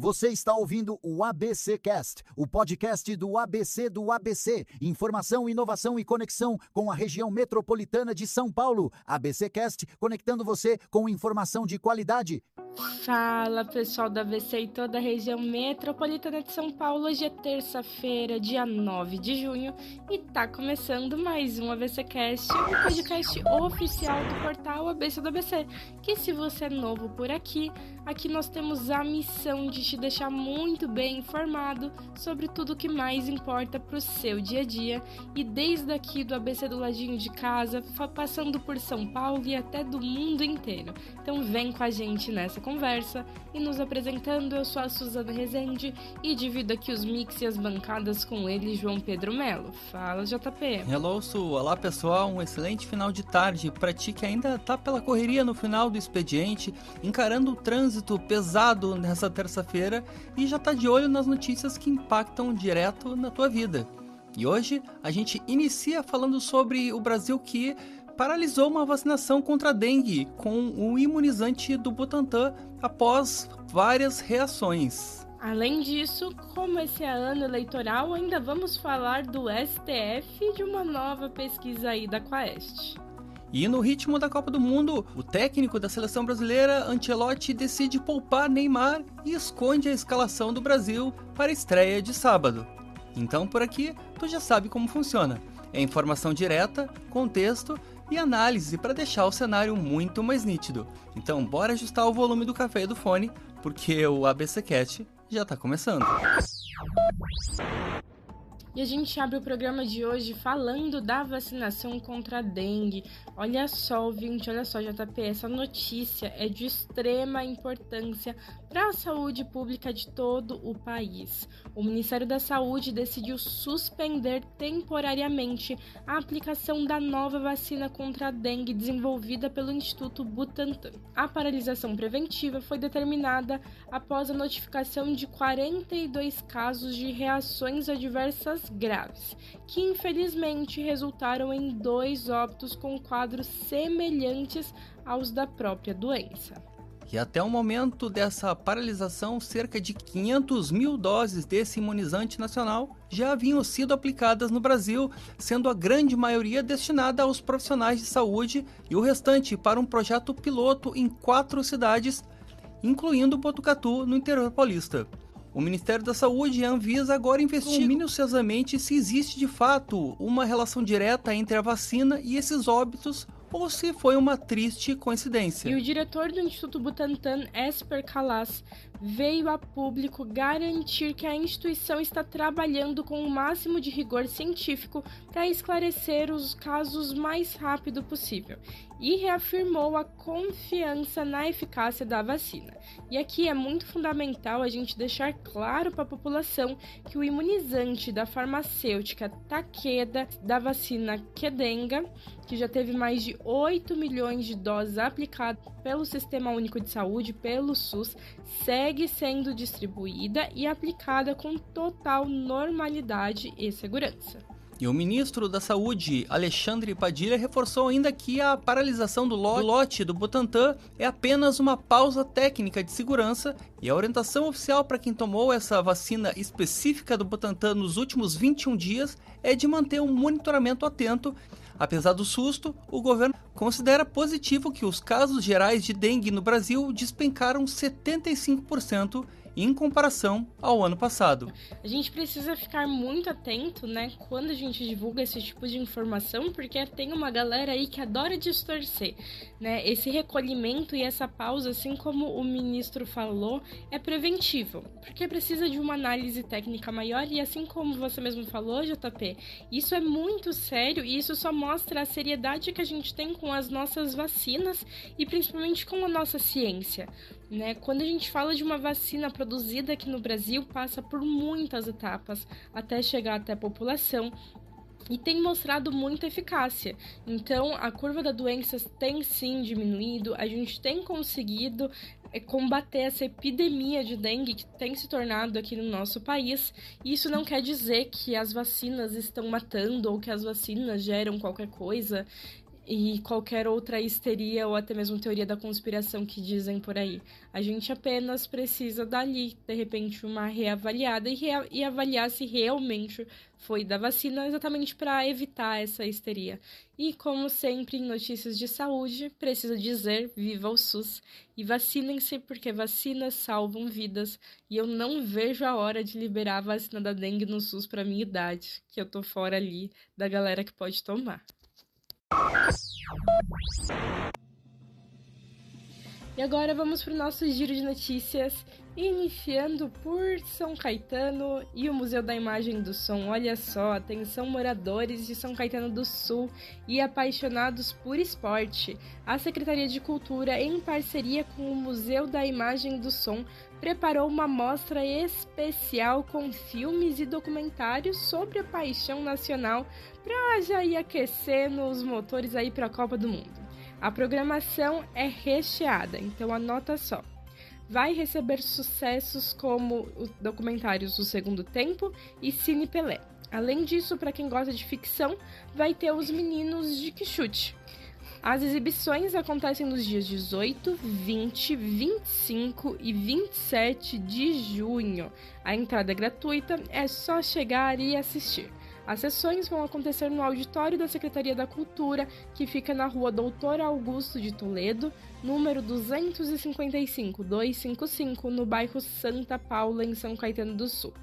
Você está ouvindo o ABC Cast, o podcast do ABC. Informação, inovação e conexão com a região metropolitana de São Paulo. ABC Cast, conectando você com informação de qualidade. Fala, pessoal da ABC e toda a região metropolitana de São Paulo. Hoje é terça-feira, dia 9 de junho, e tá começando mais um ABC Cast, o podcast oficial do portal ABC do ABC, que se você é novo por aqui nós temos a missão de te deixar muito bem informado sobre tudo o que mais importa pro seu dia a dia, e desde aqui do ABC do ladinho de casa, passando por São Paulo e até do mundo inteiro. Então vem com a gente nessa conversa. E nos apresentando, eu sou a Suzana Rezende e divido aqui os mix e as bancadas com ele, João Pedro Melo. Fala, JP. Hello, Su. Olá, pessoal. Um excelente final de tarde para ti que ainda tá pela correria no final do expediente, encarando o trânsito pesado nessa terça-feira e já tá de olho nas notícias que impactam direto na tua vida. E hoje a gente inicia falando sobre o Brasil que paralisou uma vacinação contra a dengue com o imunizante do Butantan após várias reações. Além disso, como esse é ano eleitoral, ainda vamos falar do STF e de uma nova pesquisa aí da Quaest. E no ritmo da Copa do Mundo, o técnico da seleção brasileira, Ancelotti, decide poupar Neymar e esconde a escalação do Brasil para a estreia de sábado. Então por aqui, tu já sabe como funciona. É informação direta, contexto e análise para deixar o cenário muito mais nítido. Então bora ajustar o volume do café e do fone, porque o ABC Cast já tá começando. E a gente abre o programa de hoje falando da vacinação contra a dengue. Olha só, ouvinte, olha só, JP, essa notícia é de extrema importância para a saúde pública de todo o país. O Ministério da Saúde decidiu suspender temporariamente a aplicação da nova vacina contra a dengue desenvolvida pelo Instituto Butantan. A paralisação preventiva foi determinada após a notificação de 42 casos de reações adversas graves, que infelizmente resultaram em 2 óbitos com quadros semelhantes aos da própria doença. E até o momento dessa paralisação, cerca de 500 mil doses desse imunizante nacional já haviam sido aplicadas no Brasil, sendo a grande maioria destinada aos profissionais de saúde e o restante para um projeto piloto em 4 cidades, incluindo Botucatu, no interior paulista. O Ministério da Saúde e a Anvisa agora investigam minuciosamente se existe de fato uma relação direta entre a vacina e esses óbitos ou se foi uma triste coincidência. E o diretor do Instituto Butantan, Esper Kalas, veio a público garantir que a instituição está trabalhando com o máximo de rigor científico para esclarecer os casos mais rápido possível e reafirmou a confiança na eficácia da vacina. E aqui é muito fundamental a gente deixar claro para a população que o imunizante da farmacêutica Takeda, da vacina Qdenga, que já teve mais de 8 milhões de doses aplicadas pelo Sistema Único de Saúde, pelo SUS, segue sendo distribuída e aplicada com total normalidade e segurança. E o ministro da Saúde, Alexandre Padilha, reforçou ainda que a paralisação do lote do Butantan é apenas uma pausa técnica de segurança e a orientação oficial para quem tomou essa vacina específica do Butantan nos últimos 21 dias é de manter um monitoramento atento. Apesar do susto, o governo considera positivo que os casos gerais de dengue no Brasil despencaram 75% em comparação ao ano passado. A gente precisa ficar muito atento, né, quando a gente divulga esse tipo de informação, porque tem uma galera aí que adora distorcer, né? Esse recolhimento e essa pausa, assim como o ministro falou, é preventivo, porque precisa de uma análise técnica maior e assim como você mesmo falou, JP, isso é muito sério e isso só mostra a seriedade que a gente tem com as nossas vacinas e principalmente com a nossa ciência. Né? Quando a gente fala de uma vacina produzida aqui no Brasil, passa por muitas etapas até chegar até a população e tem mostrado muita eficácia. Então, a curva da doença tem sim diminuído, a gente tem conseguido combater essa epidemia de dengue que tem se tornado aqui no nosso país. Isso não quer dizer que as vacinas estão matando ou que as vacinas geram qualquer coisa. e qualquer outra histeria ou até mesmo teoria da conspiração que dizem por aí. A gente apenas precisa dali, de repente, uma reavaliada e avaliar se realmente foi da vacina, exatamente para evitar essa histeria. E, como sempre, em notícias de saúde, preciso dizer, viva o SUS e vacinem-se, porque vacinas salvam vidas. E eu não vejo a hora de liberar a vacina da dengue no SUS para minha idade, que eu tô fora ali da galera que pode tomar. E agora vamos para o nosso giro de notícias, iniciando por São Caetano e o Museu da Imagem do Som. Olha só, atenção moradores de São Caetano do Sul e apaixonados por esporte. A Secretaria de Cultura, em parceria com o Museu da Imagem do Som, preparou uma mostra especial com filmes e documentários sobre a paixão nacional para já ir aquecendo os motores aí para a Copa do Mundo. A programação é recheada, então anota só. Vai receber sucessos como os documentários O Segundo Tempo e Cine Pelé. Além disso, para quem gosta de ficção, vai ter Os Meninos de Quixote. As exibições acontecem nos dias 18, 20, 25 e 27 de junho. A entrada é gratuita, é só chegar e assistir. As sessões vão acontecer no auditório da Secretaria da Cultura, que fica na rua Doutor Augusto de Toledo, número 255-255, no bairro Santa Paula, em São Caetano do Sul.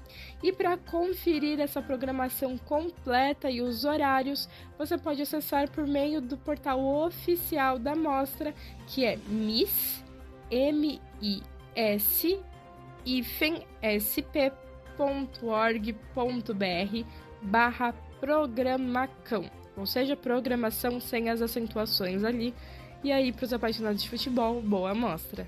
E para conferir essa programação completa e os horários, você pode acessar por meio do portal oficial da mostra, que é miss.sp.org.br/programacão, ou seja, programação sem as acentuações ali. E aí, para os apaixonados de futebol, boa mostra.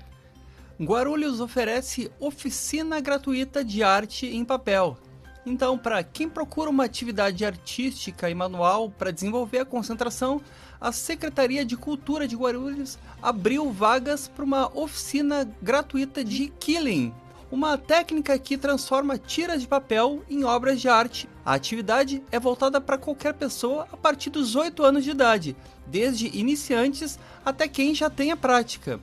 Guarulhos oferece oficina gratuita de arte em papel. Então, para quem procura uma atividade artística e manual para desenvolver a concentração, a Secretaria de Cultura de Guarulhos abriu vagas para uma oficina gratuita de Killing, uma técnica que transforma tiras de papel em obras de arte. A atividade é voltada para qualquer pessoa a partir dos 8 anos de idade, desde iniciantes até quem já tem a prática.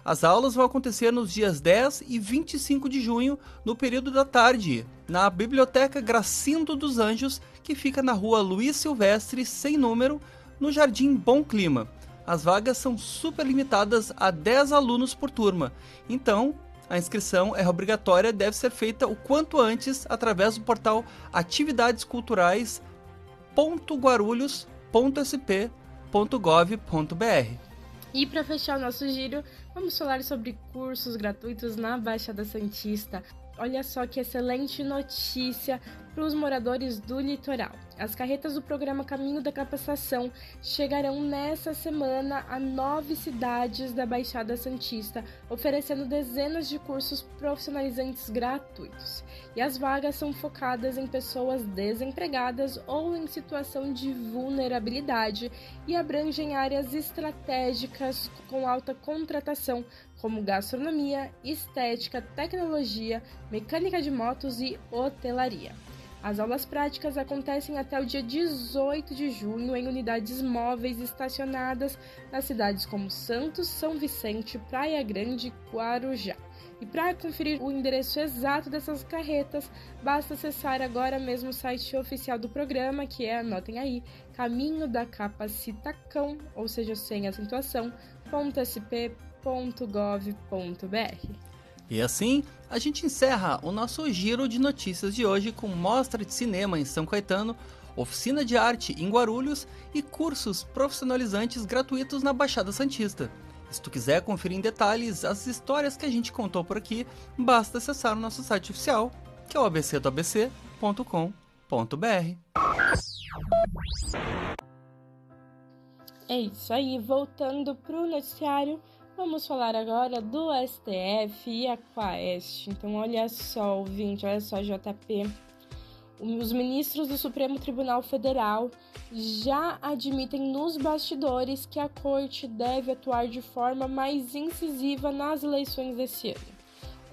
As aulas vão acontecer nos dias 10 e 25 de junho, no período da tarde, na Biblioteca Gracindo dos Anjos, que fica na rua Luiz Silvestre, sem número, no Jardim Bom Clima. As vagas são super limitadas a 10 alunos por turma, então a inscrição é obrigatória e deve ser feita o quanto antes através do portal atividadesculturais.guarulhos.sp.gov.br. E para fechar o nosso giro, vamos falar sobre cursos gratuitos na Baixada Santista. Olha só que excelente notícia para os moradores do litoral. As carretas do programa Caminho da Capacitação chegarão nessa semana a 9 cidades da Baixada Santista, oferecendo dezenas de cursos profissionalizantes gratuitos. E as vagas são focadas em pessoas desempregadas ou em situação de vulnerabilidade e abrangem áreas estratégicas com alta contratação, como gastronomia, estética, tecnologia, mecânica de motos e hotelaria. As aulas práticas acontecem até o dia 18 de junho em unidades móveis estacionadas nas cidades como Santos, São Vicente, Praia Grande e Guarujá. E para conferir o endereço exato dessas carretas, basta acessar agora mesmo o site oficial do programa, que é, anotem aí, Caminho da Capacitacão, ou seja, sem acentuação, .sp.gov.br. E assim, a gente encerra o nosso giro de notícias de hoje com mostra de cinema em São Caetano, oficina de arte em Guarulhos e cursos profissionalizantes gratuitos na Baixada Santista. Se tu quiser conferir em detalhes as histórias que a gente contou por aqui, basta acessar o nosso site oficial, que é o abcdoabc.com.br. É isso aí, voltando para o noticiário, vamos falar agora do STF e Aquaeste. Então, olha só, ouvinte, olha só, JP. Os ministros do Supremo Tribunal Federal já admitem nos bastidores que a Corte deve atuar de forma mais incisiva nas eleições desse ano.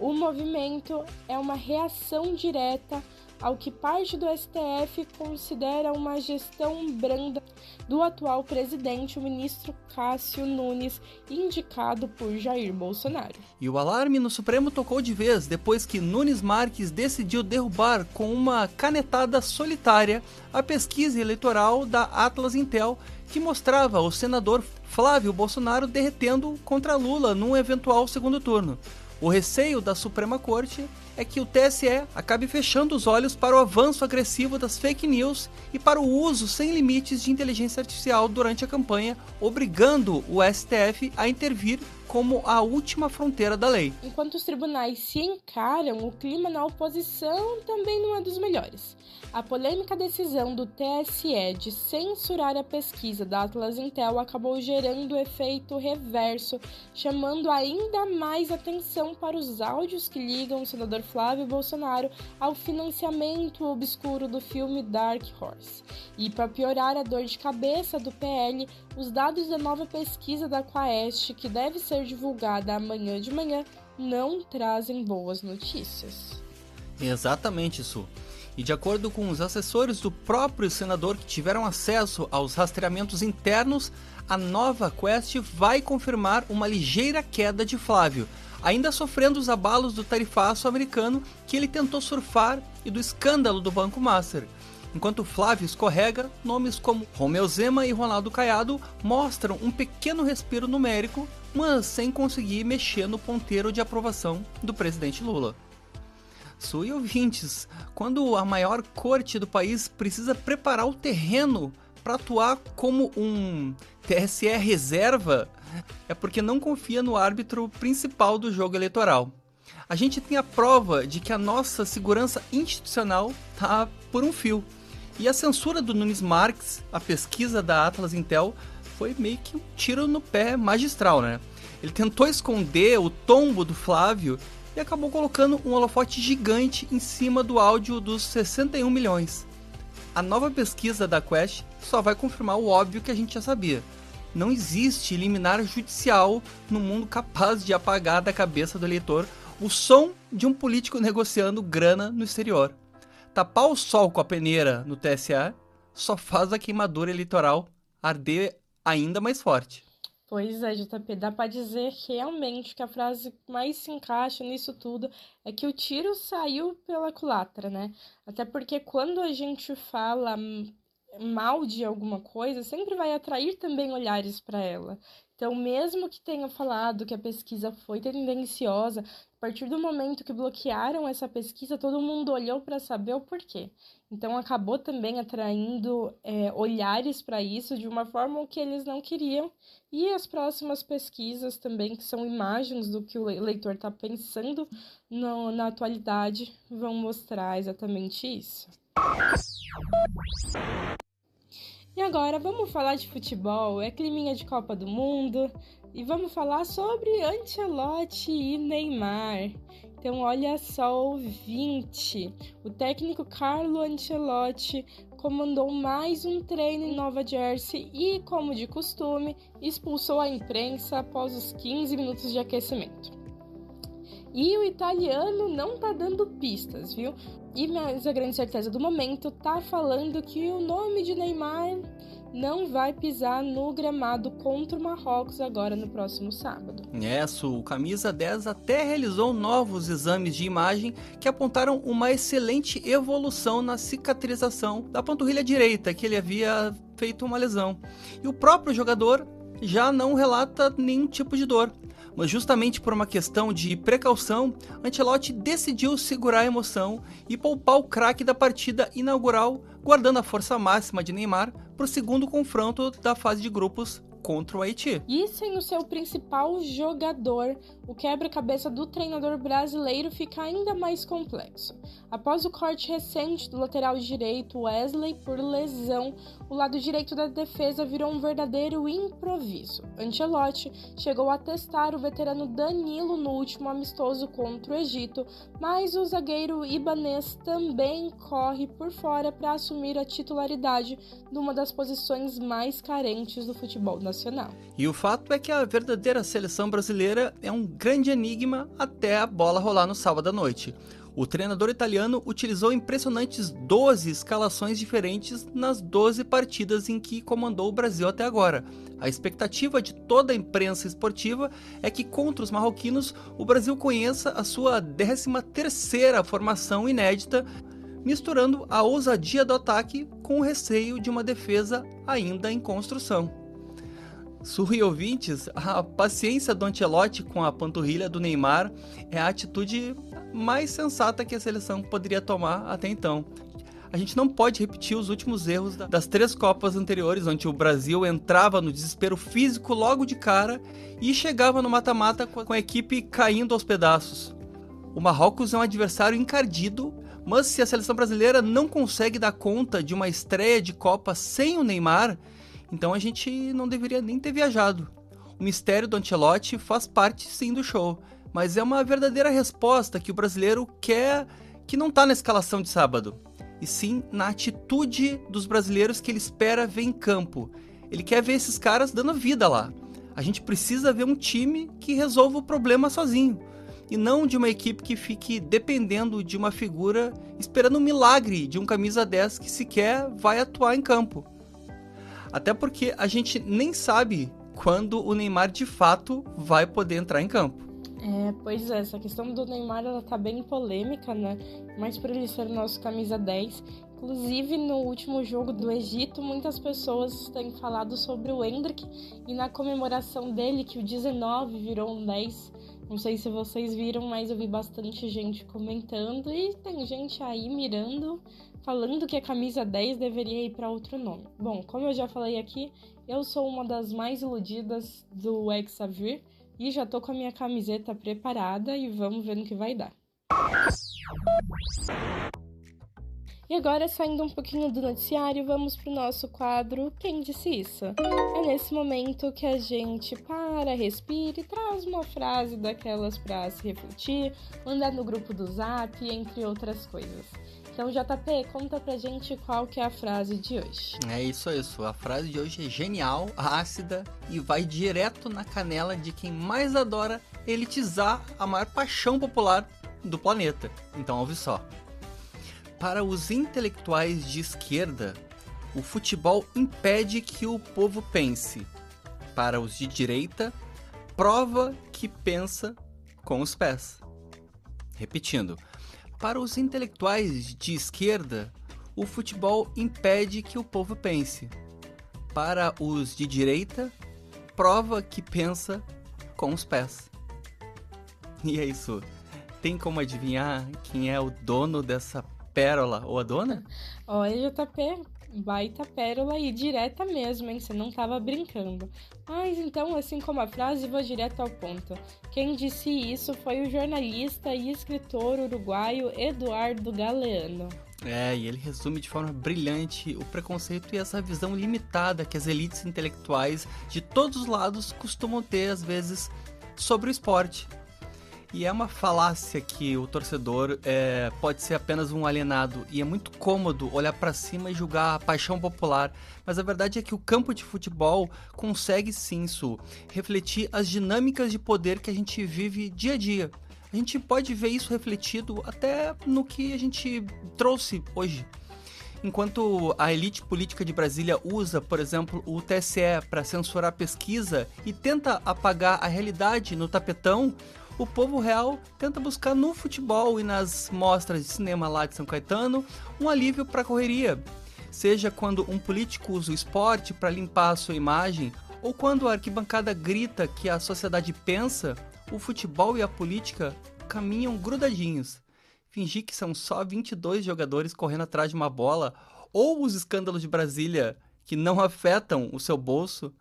O movimento é uma reação direta ao que parte do STF considera uma gestão branda do atual presidente, o ministro Cássio Nunes, indicado por Jair Bolsonaro. E o alarme no Supremo tocou de vez depois que Nunes Marques decidiu derrubar com uma canetada solitária a pesquisa eleitoral da Atlas Intel, que mostrava o senador Flávio Bolsonaro derretendo contra Lula num eventual segundo turno. O receio da Suprema Corte é que o TSE acabe fechando os olhos para o avanço agressivo das fake news e para o uso sem limites de inteligência artificial durante a campanha, obrigando o STF a intervir como a última fronteira da lei. Enquanto os tribunais se encaram, o clima na oposição também não é dos melhores. A polêmica decisão do TSE de censurar a pesquisa da Atlas Intel acabou gerando efeito reverso, chamando ainda mais atenção para os áudios que ligam o senador Flávio Bolsonaro ao financiamento obscuro do filme Dark Horse. E para piorar a dor de cabeça do PL, os dados da nova pesquisa da Quaest, que deve ser divulgada amanhã de manhã, não trazem boas notícias. Exatamente isso. E de acordo com os assessores do próprio senador que tiveram acesso aos rastreamentos internos, a nova Quest vai confirmar uma ligeira queda de Flávio, ainda sofrendo os abalos do tarifaço americano que ele tentou surfar e do escândalo do Banco Master. Enquanto Flávio escorrega, nomes como Romeu Zema e Ronaldo Caiado mostram um pequeno respiro numérico, mas sem conseguir mexer no ponteiro de aprovação do presidente Lula. Su e ouvintes, quando a maior corte do país precisa preparar o terreno para atuar como um TSE reserva, é porque não confia no árbitro principal do jogo eleitoral. A gente tem a prova de que a nossa segurança institucional está por um fio. E a censura do Nunes Marques, a pesquisa da Atlas Intel, foi meio que um tiro no pé magistral, né? Ele tentou esconder o tombo do Flávio e acabou colocando um holofote gigante em cima do áudio dos 61 milhões. A nova pesquisa da Quest só vai confirmar o óbvio que a gente já sabia. Não existe liminar judicial no mundo capaz de apagar da cabeça do eleitor o som de um político negociando grana no exterior. Tapar o sol com a peneira no TSE só faz a queimadura eleitoral arder ainda mais forte. Pois é, JP, dá pra dizer realmente que a frase que mais se encaixa nisso tudo é que o tiro saiu pela culatra, né? Até porque quando a gente fala mal de alguma coisa, sempre vai atrair também olhares para ela. Então, mesmo que tenha falado que a pesquisa foi tendenciosa, a partir do momento que bloquearam essa pesquisa, todo mundo olhou para saber o porquê. Então, acabou também atraindo olhares para isso de uma forma que eles não queriam. E as próximas pesquisas também, que são imagens do que o eleitor está pensando na atualidade, vão mostrar exatamente isso. E agora vamos falar de futebol, é climinha de Copa do Mundo e vamos falar sobre Ancelotti e Neymar. Então olha só, ouvinte, o técnico Carlo Ancelotti comandou mais um treino em Nova Jersey e, como de costume, expulsou a imprensa após os 15 minutos de aquecimento. E o italiano não tá dando pistas, viu? Mas a grande certeza do momento tá falando que o nome de Neymar não vai pisar no gramado contra o Marrocos agora no próximo sábado. O camisa 10 até realizou novos exames de imagem que apontaram uma excelente evolução na cicatrização da panturrilha direita, que ele havia feito uma lesão. E o próprio jogador já não relata nenhum tipo de dor. Mas justamente por uma questão de precaução, Ancelotti decidiu segurar a emoção e poupar o craque da partida inaugural, guardando a força máxima de Neymar para o segundo confronto da fase de grupos contra o Haiti. E sem o seu principal jogador, o quebra-cabeça do treinador brasileiro fica ainda mais complexo. Após o corte recente do lateral direito Wesley por lesão, o lado direito da defesa virou um verdadeiro improviso. Ancelotti chegou a testar o veterano Danilo no último amistoso contra o Egito, mas o zagueiro ibanês também corre por fora para assumir a titularidade numa das posições mais carentes do futebol nacional. E o fato é que a verdadeira seleção brasileira é um grande enigma até a bola rolar no sábado à noite. O treinador italiano utilizou impressionantes 12 escalações diferentes nas 12 partidas em que comandou o Brasil até agora. A expectativa de toda a imprensa esportiva é que contra os marroquinos o Brasil conheça a sua 13ª formação inédita, misturando a ousadia do ataque com o receio de uma defesa ainda em construção. Surri ouvintes, a paciência do Ancelotti com a panturrilha do Neymar é a atitude mais sensata que a seleção poderia tomar até então. A gente não pode repetir os últimos erros das 3 Copas anteriores, onde o Brasil entrava no desespero físico logo de cara e chegava no mata-mata com a equipe caindo aos pedaços. O Marrocos é um adversário encardido, mas se a seleção brasileira não consegue dar conta de uma estreia de Copa sem o Neymar, então a gente não deveria nem ter viajado. O mistério do Ancelotti faz parte sim do show, mas é uma verdadeira resposta que o brasileiro quer, que não está na escalação de sábado, e sim na atitude dos brasileiros que ele espera ver em campo. Ele quer ver esses caras dando vida lá. A gente precisa ver um time que resolva o problema sozinho, e não de uma equipe que fique dependendo de uma figura, esperando um milagre de um camisa 10 que sequer vai atuar em campo. Até porque a gente nem sabe quando o Neymar de fato vai poder entrar em campo. Pois é, essa questão do Neymar ela tá bem polêmica, né? Mas por ele ser nosso camisa 10. Inclusive, no último jogo do Egito, muitas pessoas têm falado sobre o Endrick e na comemoração dele, que o 19 virou um 10. Não sei se vocês viram, mas eu vi bastante gente comentando e tem gente aí mirando, falando que a camisa 10 deveria ir para outro nome. Bom, como eu já falei aqui, eu sou uma das mais iludidas do Hexavir e já tô com a minha camiseta preparada e vamos ver no que vai dar. E agora, saindo um pouquinho do noticiário, vamos pro nosso quadro Quem Disse Isso? É nesse momento que a gente para, respira e traz uma frase daquelas pra se refletir, mandar no grupo do Zap, entre outras coisas. Então, JP, conta pra gente qual que é a frase de hoje. É isso. A frase de hoje é genial, ácida e vai direto na canela de quem mais adora elitizar a maior paixão popular do planeta. Então, ouve só. Para os intelectuais de esquerda, o futebol impede que o povo pense. Para os de direita, prova que pensa com os pés. Repetindo. Para os intelectuais de esquerda, o futebol impede que o povo pense. Para os de direita, prova que pensa com os pés. E é isso. Tem como adivinhar quem é o dono dessa pérola ou a dona? Olha, JP, baita pérola e direta mesmo, hein? Você não tava brincando. Mas então, assim como a frase, vou direto ao ponto. Quem disse isso foi o jornalista e escritor uruguaio Eduardo Galeano. E ele resume de forma brilhante o preconceito e essa visão limitada que as elites intelectuais de todos os lados costumam ter, às vezes, sobre o esporte. E é uma falácia que o torcedor pode ser apenas um alienado e é muito cômodo olhar para cima e julgar a paixão popular, mas a verdade é que o campo de futebol consegue sim, refletir as dinâmicas de poder que a gente vive dia a dia. A gente pode ver isso refletido até no que a gente trouxe hoje. Enquanto a elite política de Brasília usa, por exemplo, o TSE para censurar pesquisa e tenta apagar a realidade no tapetão, o povo real tenta buscar no futebol e nas mostras de cinema lá de São Caetano um alívio para a correria. Seja quando um político usa o esporte para limpar a sua imagem, ou quando a arquibancada grita que a sociedade pensa, o futebol e a política caminham grudadinhos. Fingir que são só 22 jogadores correndo atrás de uma bola, ou os escândalos de Brasília que não afetam o seu bolso,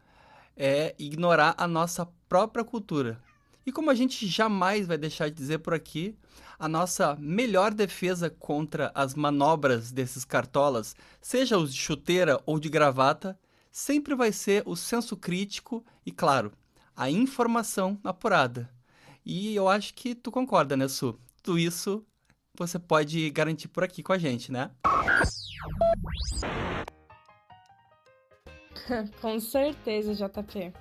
é ignorar a nossa própria cultura. E como a gente jamais vai deixar de dizer por aqui, a nossa melhor defesa contra as manobras desses cartolas, seja os de chuteira ou de gravata, sempre vai ser o senso crítico e, claro, a informação apurada. E eu acho que tu concorda, né, Su? Tudo isso você pode garantir por aqui com a gente, né? Com certeza, JP.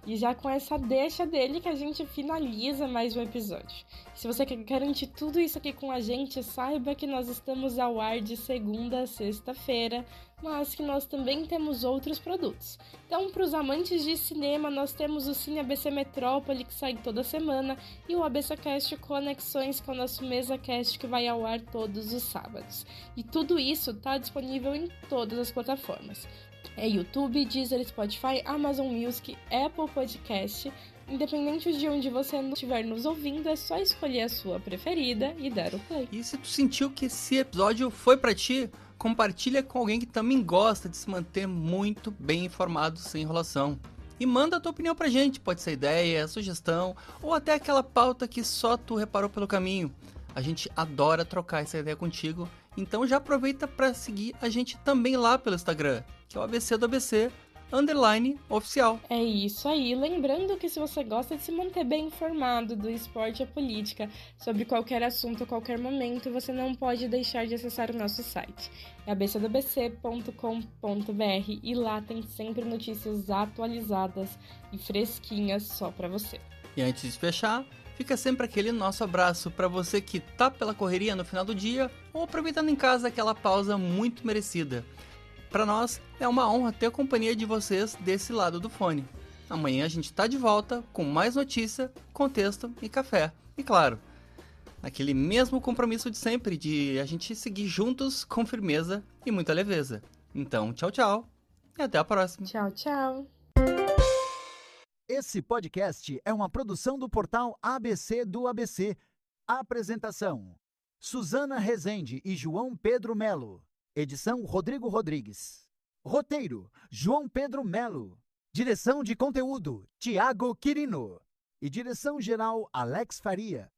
E já com essa deixa dele que a gente finaliza mais um episódio. Se você quer garantir tudo isso aqui com a gente, saiba que nós estamos ao ar de segunda a sexta-feira, mas que nós também temos outros produtos. Então, para os amantes de cinema, nós temos o Cine ABC Metrópole, que sai toda semana, e o ABCcast Conexões, que é o nosso MesaCast, que vai ao ar todos os sábados. E tudo isso está disponível em todas as plataformas. É YouTube, Deezer, Spotify, Amazon Music, Apple Podcast. Independente de onde você estiver nos ouvindo, é só escolher a sua preferida e dar o play. E se tu sentiu que esse episódio foi pra ti, compartilha com alguém que também gosta de se manter muito bem informado sem enrolação. E manda a tua opinião pra gente, pode ser ideia, sugestão ou até aquela pauta que só tu reparou pelo caminho. A gente adora trocar essa ideia contigo, então já aproveita para seguir a gente também lá pelo Instagram, que é o ABC do ABC _oficial. É isso aí, lembrando que se você gosta de se manter bem informado do esporte e a política, sobre qualquer assunto a qualquer momento, você não pode deixar de acessar o nosso site. É abcdobc.com.br e lá tem sempre notícias atualizadas e fresquinhas só para você. E antes de fechar, fica sempre aquele nosso abraço para você que tá pela correria no final do dia ou aproveitando em casa aquela pausa muito merecida. Para nós é uma honra ter a companhia de vocês desse lado do fone. Amanhã a gente tá de volta com mais notícia, contexto e café. E claro, aquele mesmo compromisso de sempre de a gente seguir juntos com firmeza e muita leveza. Então, tchau, tchau e até a próxima. Tchau, tchau. Esse podcast é uma produção do portal ABC do ABC. Apresentação: Suzana Rezende e João Pedro Melo. Edição: Rodrigo Rodrigues. Roteiro: João Pedro Melo. Direção de conteúdo: Tiago Quirino. E direção geral: Alex Faria.